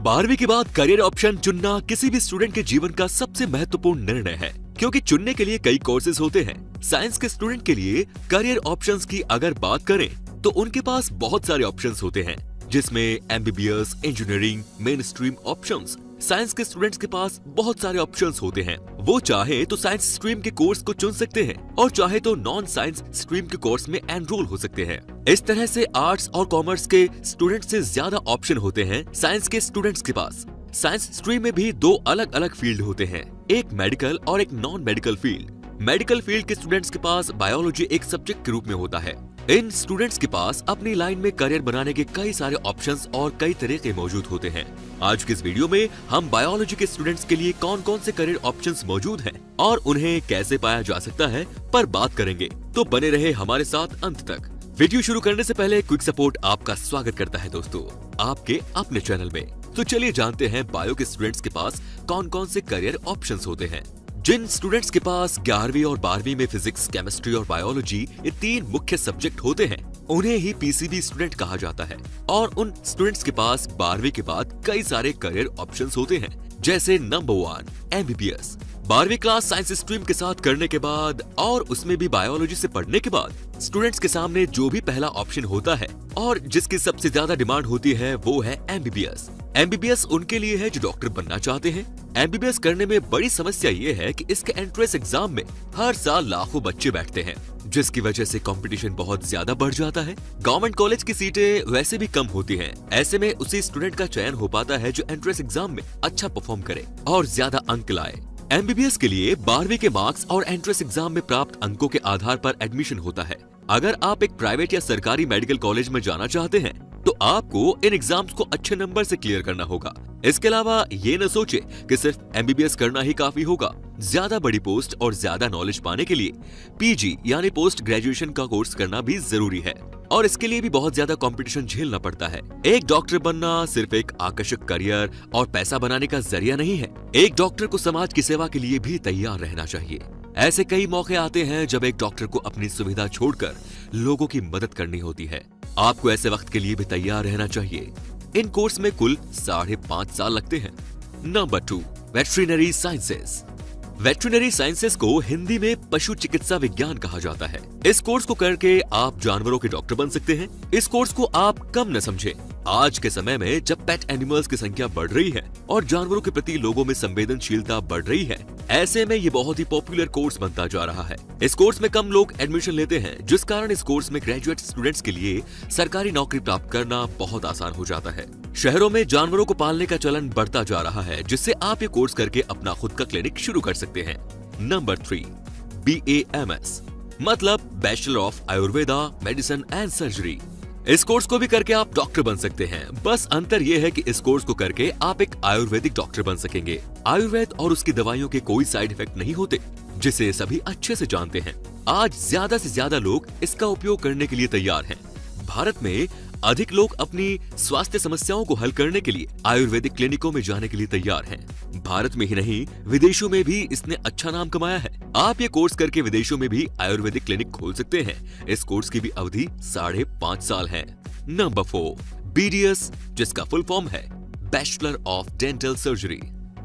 12वीं के बाद करियर ऑप्शन चुनना किसी भी स्टूडेंट के जीवन का सबसे महत्वपूर्ण निर्णय है, क्योंकि चुनने के लिए कई कोर्सेज होते हैं। साइंस के स्टूडेंट के लिए करियर ऑप्शंस की अगर बात करें तो उनके पास बहुत सारे ऑप्शंस होते हैं, जिसमें MBBS, engineering, main stream options. Science के स्टूडेंट्स के पास बहुत सारे ऑप्शंस होते हैं। वो चाहे तो साइंस स्ट्रीम के कोर्स को चुन सकते हैं और चाहे तो नॉन साइंस स्ट्रीम के कोर्स में एनरोल हो सकते हैं। इस तरह से आर्ट्स और कॉमर्स के स्टूडेंट्स से ज्यादा ऑप्शन होते हैं साइंस के स्टूडेंट्स के पास। साइंस स्ट्रीम में भी दो अलग अलग फील्ड होते हैं, एक मेडिकल और एक non medical field. Medical field के स्टूडेंट्स के पास बायोलॉजी एक सब्जेक्ट के रूप में होता है। इन स्टूडेंट्स के पास अपनी लाइन में करियर बनाने के कई सारे ऑप्शंस और कई तरीके मौजूद होते हैं। आज के इस वीडियो में हम बायोलॉजी के स्टूडेंट्स के लिए कौन कौन से करियर ऑप्शंस मौजूद हैं और उन्हें कैसे पाया जा सकता है पर बात करेंगे, तो बने रहे हमारे साथ अंत तक। वीडियो शुरू करने से पहले क्विक सपोर्ट आपका स्वागत करता है दोस्तों, आपके अपने चैनल में। तो चलिए जानते हैं बायो के स्टूडेंट्स के पास कौन कौन से करियर ऑप्शंस होते हैं। जिन स्टूडेंट्स के पास 11वीं और 12वीं में फिजिक्स, केमिस्ट्री और बायोलॉजी ये तीन मुख्य सब्जेक्ट होते हैं, उन्हें ही पीसीबी स्टूडेंट कहा जाता है। और उन स्टूडेंट्स के पास 12वीं के बाद कई सारे करियर ऑप्शंस होते हैं, जैसे नंबर 1 एमबीबीएस। 12वीं क्लास साइंस स्ट्रीम के साथ करने के बाद और उसमें भी बायोलॉजी से पढ़ने के बाद स्टूडेंट्स के सामने जो भी पहला ऑप्शन होता है और जिसकी सबसे ज्यादा डिमांड होती है वो है एमबीबीएस। एमबीबीएस उनके लिए है जो डॉक्टर बनना चाहते हैं। एमबीबीएस करने में बड़ी समस्या ये है कि इसके एंट्रेंस एग्जाम में हर साल लाखों बच्चे बैठते हैं, जिसकी वजह से कंपटीशन बहुत ज्यादा बढ़ जाता है। गवर्नमेंट कॉलेज की सीटें वैसे भी कम होती हैं। ऐसे में उसी स्टूडेंट का चयन हो पाता है जो एंट्रेंस एग्जाम में अच्छा परफॉर्म करे और ज्यादा अंक लाए। एमबीबीएस के लिए 12वीं के मार्क्स और एंट्रेंस एग्जाम में प्राप्त अंकों के आधार पर एडमिशन होता है। अगर आप एक प्राइवेट या सरकारी मेडिकल कॉलेज में जाना चाहते हैं तो आपको इन एग्जाम्स को अच्छे नंबर से क्लियर करना होगा। इसके अलावा ये न सोचे कि सिर्फ एमबीबीएस करना ही काफी होगा। ज्यादा बड़ी पोस्ट और ज्यादा नॉलेज पाने के लिए पीजी यानी पोस्ट ग्रेजुएशन का कोर्स करना भी जरूरी है और इसके लिए भी बहुत ज्यादा कंपटीशन झेलना पड़ता है। एक डॉक्टर बनना सिर्फ एक आकर्षक करियर और पैसा बनाने का जरिया नहीं है। एक डॉक्टर को समाज की सेवा के लिए भी तैयार रहना चाहिए। ऐसे कई मौके आते हैं जब एक डॉक्टर को अपनी सुविधा छोड़कर लोगों की मदद करनी होती है। आपको ऐसे वक्त के लिए भी तैयार रहना चाहिए। इन कोर्स में कुल 5.5 साल लगते हैं। Number 2 veterinary sciences. Veterinary sciences को हिंदी में पशु चिकित्सा विज्ञान कहा जाता है। इस कोर्स को करके आप जानवरों के डॉक्टर बन सकते हैं। इस कोर्स को आप कम न समझें। आज के समय में जब पेट एनिमल्स की संख्या बढ़ रही है और जानवरों के प्रति लोगों में संवेदनशीलता बढ़ रही है, ऐसे में ये बहुत ही पॉपुलर कोर्स बनता जा रहा है। इस कोर्स में कम लोग एडमिशन लेते हैं, जिस कारण इस कोर्स में ग्रेजुएट स्टूडेंट्स के लिए सरकारी नौकरी प्राप्त करना बहुत आसान हो जाता है। शहरों में जानवरों को पालने का चलन बढ़ता जा रहा है, जिससे आप ये कोर्स करके अपना खुद का क्लिनिक शुरू कर सकते हैं। नंबर 3 BAMS मतलब bachelor of Ayurveda, medicine and surgery. इस कोर्स को भी करके आप डॉक्टर बन सकते हैं। बस अंतर यह है कि इस कोर्स को करके आप एक आयुर्वेदिक डॉक्टर बन सकेंगे। आयुर्वेद और उसकी दवाइयों के कोई साइड इफेक्ट नहीं होते, जिसे सभी अच्छे से जानते हैं। आज ज्यादा से ज्यादा लोग इसका उपयोग करने के लिए तैयार हैं। भारत में अधिक लोग अपनी स्वास्थ्य समस्याओं को हल करने के लिए आयुर्वेदिक क्लिनिकों में जाने के लिए तैयार हैं। भारत में ही नहीं, विदेशों में भी इसने अच्छा नाम कमाया है। आप ये कोर्स करके विदेशों में भी आयुर्वेदिक क्लिनिक खोल सकते हैं। इस कोर्स की भी अवधि 5.5 साल है। नंबर 4 BDS, जिसका फुल फॉर्म है बैचलर ऑफ डेंटल सर्जरी।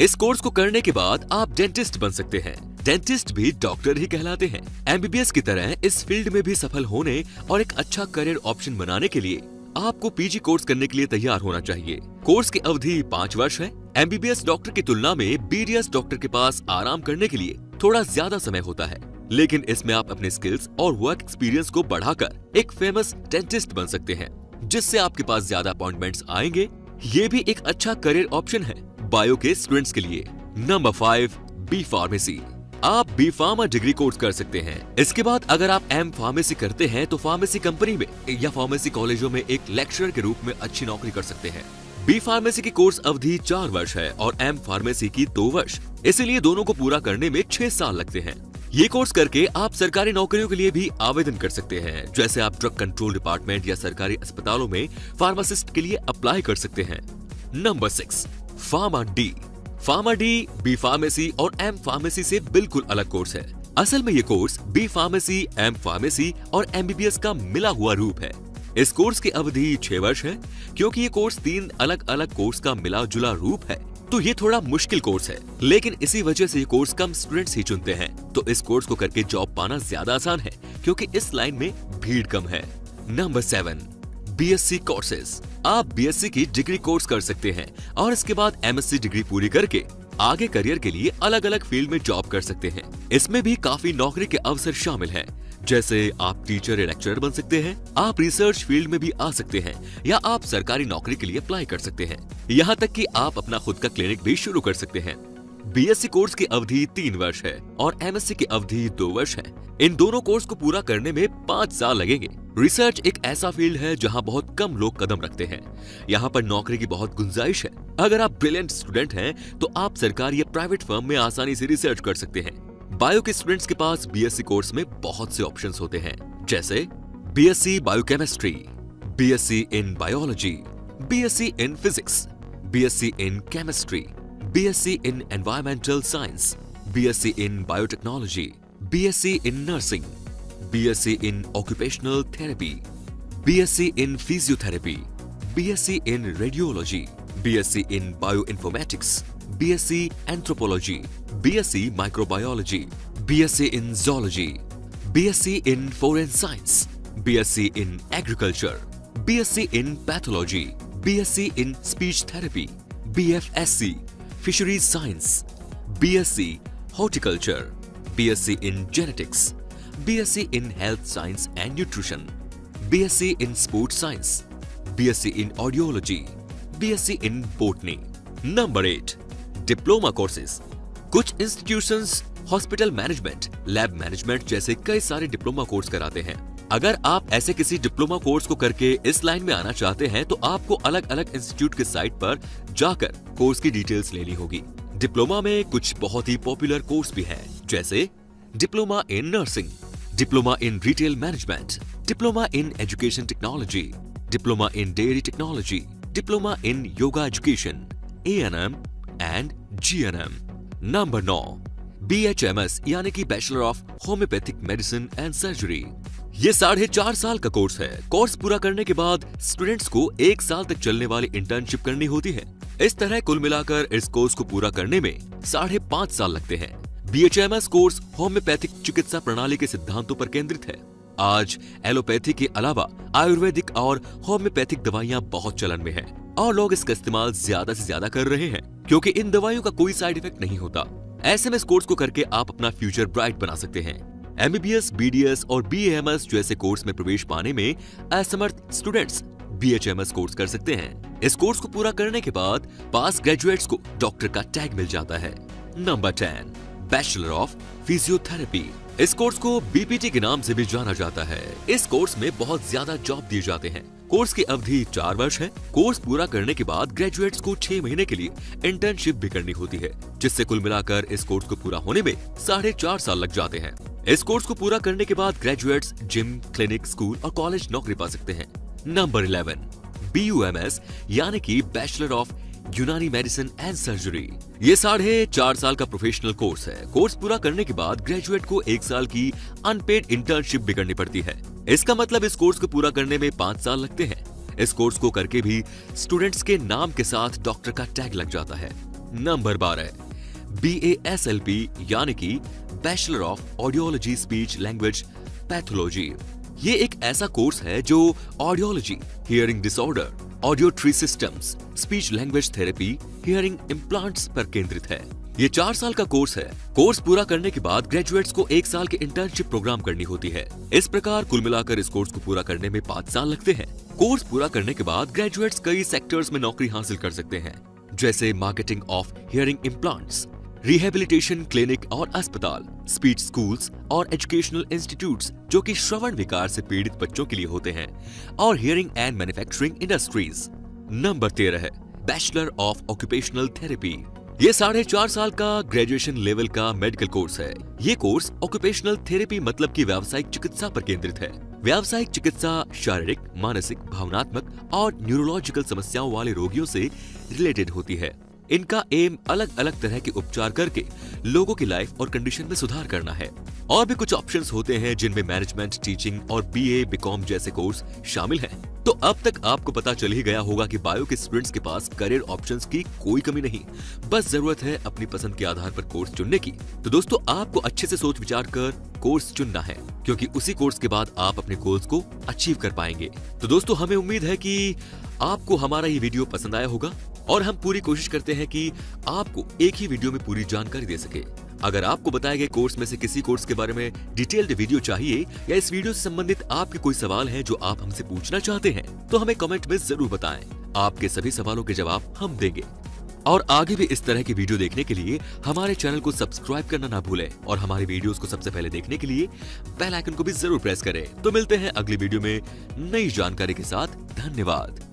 इस कोर्स को करने के बाद आप डेंटिस्ट बन सकते हैं। डेंटिस्ट भी डॉक्टर ही कहलाते हैं। एमबीबीएस की तरह इस फील्ड में भी सफल होने और एक अच्छा करियर ऑप्शन बनाने के लिए आपको पीजी कोर्स करने के लिए तैयार होना चाहिए। कोर्स की अवधि 5 वर्ष है। एमबीबीएस डॉक्टर की तुलना में BDS डॉक्टर के पास आराम करने के लिए थोड़ा ज्यादा समय होता है, लेकिन इसमें आप अपने स्किल्स और वर्क एक्सपीरियंस को बढ़ाकर एक फेमस डेंटिस्ट बन सकते हैं, जिससे आपके पास ज्यादा अपॉइंटमेंट्स आएंगे। ये भी एक अच्छा करियर ऑप्शन है बायो के स्टूडेंट्स के लिए। Number 5 B pharmacy. आप B फार्मा डिग्री कोर्स कर सकते हैं। इसके बाद अगर आप M फार्मेसी करते हैं तो फार्मेसी कंपनी में या फार्मेसी कॉलेजों में एक लेक्चरर के रूप में अच्छी नौकरी कर सकते हैं। B फार्मेसी की कोर्स अवधि 4 वर्ष है और M फार्मेसी की 2 वर्ष, इसीलिए दोनों को पूरा करने में 6 साल लगते हैं। ये कोर्स करके आप सरकारी नौकरियों के लिए भी आवेदन कर सकते हैं, जैसे आप ड्रग कंट्रोल डिपार्टमेंट या सरकारी अस्पतालों में फार्मासिस्ट के लिए अप्लाई कर सकते हैं। Number 6 pharma D। Pharma D B pharmacy और M फार्मेसी से बिल्कुल अलग कोर्स है। असल में ये course B pharmacy, M pharmacy और MBBS का मिला हुआ रूप है। इस कोर्स की अवधि 6 वर्ष है। क्योंकि ये कोर्स 3 अलग अलग कोर्स का मिला जुला रूप है तो ये थोड़ा मुश्किल कोर्स है, लेकिन इसी वजह से ये कोर्स कम स्टूडेंट्स ही चुनते हैं। तो इस कोर्स को करके जॉब पाना ज्यादा आसान है क्योंकि इस लाइन में भीड़ कम है। Number 7, BSc courses. आप बीएससी की डिग्री कोर्स कर सकते हैं और इसके बाद एमएससी डिग्री पूरी करके आगे करियर के लिए अलग अलग फील्ड में जॉब कर सकते हैं। इसमें भी काफी नौकरी के अवसर शामिल हैं, जैसे आप टीचर या लेक्चरर बन सकते हैं, आप रिसर्च फील्ड में भी आ सकते हैं या आप सरकारी नौकरी के लिए अप्लाई कर सकते हैं। यहाँ तक कि आप अपना खुद का क्लिनिक भी शुरू कर सकते हैं। बीएससी कोर्स की अवधि 3 वर्ष है और एमएससी की अवधि 2 वर्ष है। इन दोनों कोर्स को पूरा करने में 5 साल लगेंगे। रिसर्च एक ऐसा फील्ड है जहां बहुत कम लोग कदम रखते हैं। यहां पर नौकरी की बहुत गुंजाइश है। अगर आप ब्रिलियंट स्टूडेंट हैं तो आप सरकारी या प्राइवेट फर्म में आसानी से रिसर्च कर सकते हैं। बायो के स्टूडेंट्स के पास बीएससी कोर्स में बहुत से ऑप्शंस होते हैं, जैसे BSc biochemistry, BSc in biology, BSc in physics, BSc in chemistry, BSc in environmental science, BSc in biotechnology, BSc in nursing, BSc in occupational therapy, BSc in physiotherapy, BSc in radiology, BSc in bioinformatics, BSc anthropology, BSc microbiology, BSc in zoology, BSc in forensic science, BSc in agriculture, BSc in pathology, BSc in speech therapy, BFSc fisheries science, BSc horticulture, BSc in genetics, BSc in health science and nutrition, BSc in sports science, BSc in audiology, BSc in botany. Number 8, diploma courses. कुछ institutions hospital management, lab management जैसे कई सारे diploma course कराते हैं। अगर आप ऐसे किसी डिप्लोमा कोर्स को करके इस लाइन में आना चाहते हैं तो आपको अलग अलग इंस्टीट्यूट के साइट पर जाकर कोर्स की डिटेल्स लेनी होगी। डिप्लोमा में कुछ बहुत ही पॉपुलर कोर्स भी हैं, जैसे diploma in nursing, diploma in retail management, diploma in education technology, diploma in dairy technology, diploma in yoga education, ANM and GNM. Number 9, BHMS यानी कि bachelor of homeopathic medicine and surgery. ये 4.5 साल का course है। Course पूरा करने के बाद स्टूडेंट्स को 1 साल तक चलने वाली इंटर्नशिप करनी होती है। इस तरह कुल मिलाकर इस कोर्स को पूरा करने में 5.5 साल लगते हैं। BHMS कोर्स होम्योपैथिक चिकित्सा प्रणाली के सिद्धांतों पर केंद्रित है। आज एलोपैथी के अलावा आयुर्वेदिक और होम्योपैथिक दवाइयां बहुत चलन में हैं और लोग इसका इस्तेमाल ज्यादा से ज्यादा कर रहे हैं क्योंकि इन दवाइयों का कोई साइड इफेक्ट नहीं होता। ऐसे में इस कोर्स को करके आप अपना फ्यूचर ब्राइट बना सकते हैं। MBBS, BDS और BAMS जैसे कोर्स में प्रवेश पाने में असमर्थ स्टूडेंट्स BHMS कोर्स कर सकते हैं। इस कोर्स को पूरा करने के बाद पास ग्रेजुएट्स को डॉक्टर का टैग मिल जाता है। Number 10, bachelor of physiotherapy. इस कोर्स को BPT के नाम से भी जाना जाता है। इस कोर्स में बहुत ज्यादा जॉब दिए जाते हैं। कोर्स की अवधि 4 वर्ष है। कोर्स पूरा करने के बाद ग्रेजुएट्स को 6 महीने के लिए इंटर्नशिप भी करनी होती है, जिससे कुल मिलाकर इस कोर्स को पूरा होने में 4.5 साल लग जाते हैं। इस कोर्स को पूरा करने के बाद ग्रेजुएट्स जिम, क्लिनिक, स्कूल और कॉलेज नौकरी पा सकते हैं। नंबर 11, BUMS यानी कि बैचलर ऑफ यूनानी मेडिसिन एंड सर्जरी। ये 4.5 साल का प्रोफेशनल कोर्स है। कोर्स पूरा करने के बाद ग्रेजुएट को 1 साल की अनपेड इंटर्नशिप भी करनी पड़ती है। इसका मतलब इस कोर्स को पूरा करने में 5 साल लगते हैं। इस कोर्स को करके भी स्टूडेंट्स के नाम के साथ डॉक्टर का टैग लग जाता है। नंबर 12, BASLP यानी कि bachelor of audiology speech language pathology. ये एक ऐसा कोर्स है जो audiology, hearing disorder, auditory systems, speech language therapy, hearing implants पर केंद्रित है। ये 4 साल का कोर्स है। कोर्स पूरा करने के बाद ग्रेजुएट्स को 1 साल के इंटर्नशिप प्रोग्राम करनी होती है। इस प्रकार कुल मिलाकर इस कोर्स को पूरा करने में 5 साल लगते हैं। कोर्स पूरा करने के बाद ग्रेजुएट्स कई सेक्टर्स में नौकरी हासिल कर सकते हैं, जैसे marketing of hearing implants, rehabilitation clinic और अस्पताल, स्पीच स्कूल्स और एजुकेशनल इंस्टीट्यूट्स जो कि श्रवण विकार से पीड़ित बच्चों के लिए होते हैं, और hearing and manufacturing industries. Number 13 है बैचलर ऑफ ऑक्यूपेशनल थेरेपी। ये 4.5 साल का ग्रेजुएशन लेवल का मेडिकल कोर्स है। ये कोर्स ऑक्यूपेशनल थेरेपी मतलब की व्यावसायिक चिकित्सा पर केंद्रित है। व्यावसायिक चिकित्सा शारीरिक, मानसिक, भावनात्मक और न्यूरोलॉजिकल समस्याओं वाले रोगियों से रिलेटेड होती है। इनका एम अलग अलग तरह के उपचार करके लोगों की लाइफ और कंडीशन में सुधार करना है। और भी कुछ ऑप्शंस होते हैं जिनमें मैनेजमेंट, टीचिंग और बीए, बीकॉम जैसे कोर्स शामिल हैं। तो अब तक आपको पता चल ही गया होगा कि बायो के स्टूडेंट्स के पास करियर ऑप्शंस की कोई कमी नहीं, बस जरूरत है अपनी पसंद के आधार पर कोर्स चुनने की। तो दोस्तों, आपको अच्छे से सोच विचार कर कोर्स चुनना है, क्योंकि उसी कोर्स के बाद आप अपने गोल्स को अचीव कर पाएंगे। तो दोस्तों, हमें उम्मीद है कि आपको हमारा ये वीडियो पसंद आया होगा और हम पूरी कोशिश करते हैं कि आपको एक ही वीडियो में पूरी जानकारी दे सके। अगर आपको बताए गए कोर्स में से किसी कोर्स के बारे में डिटेल्ड वीडियो चाहिए या इस वीडियो से संबंधित आपके कोई सवाल है जो आप हमसे पूछना चाहते हैं, तो हमें कमेंट में जरूर बताएं। आपके सभी सवालों के जवाब हम देंगे। और आगे भी इस तरह की वीडियो देखने के लिए हमारे चैनल को सब्सक्राइब करना ना भूलें और हमारी वीडियोस को सबसे पहले देखने के लिए बेल आइकन को भी जरूर प्रेस करें। तो मिलते हैं अगली वीडियो में नई जानकारी के साथ। धन्यवाद।